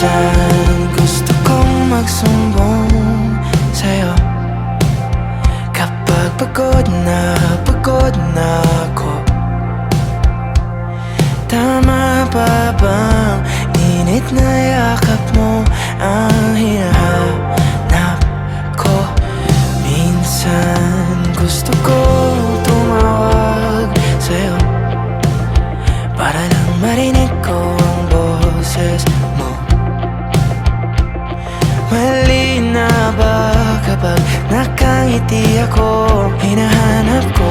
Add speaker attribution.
Speaker 1: Minsan gusto kong magsumbong sa'yo kapag pagod na ako. Tama ba bang init na yakap mo ang hinahanap ko? Minsan gusto ko tumawag sa'yo para lang marinig ko ang boses mo. Mali na ba kapag nakangiti ako? Hinahanap ko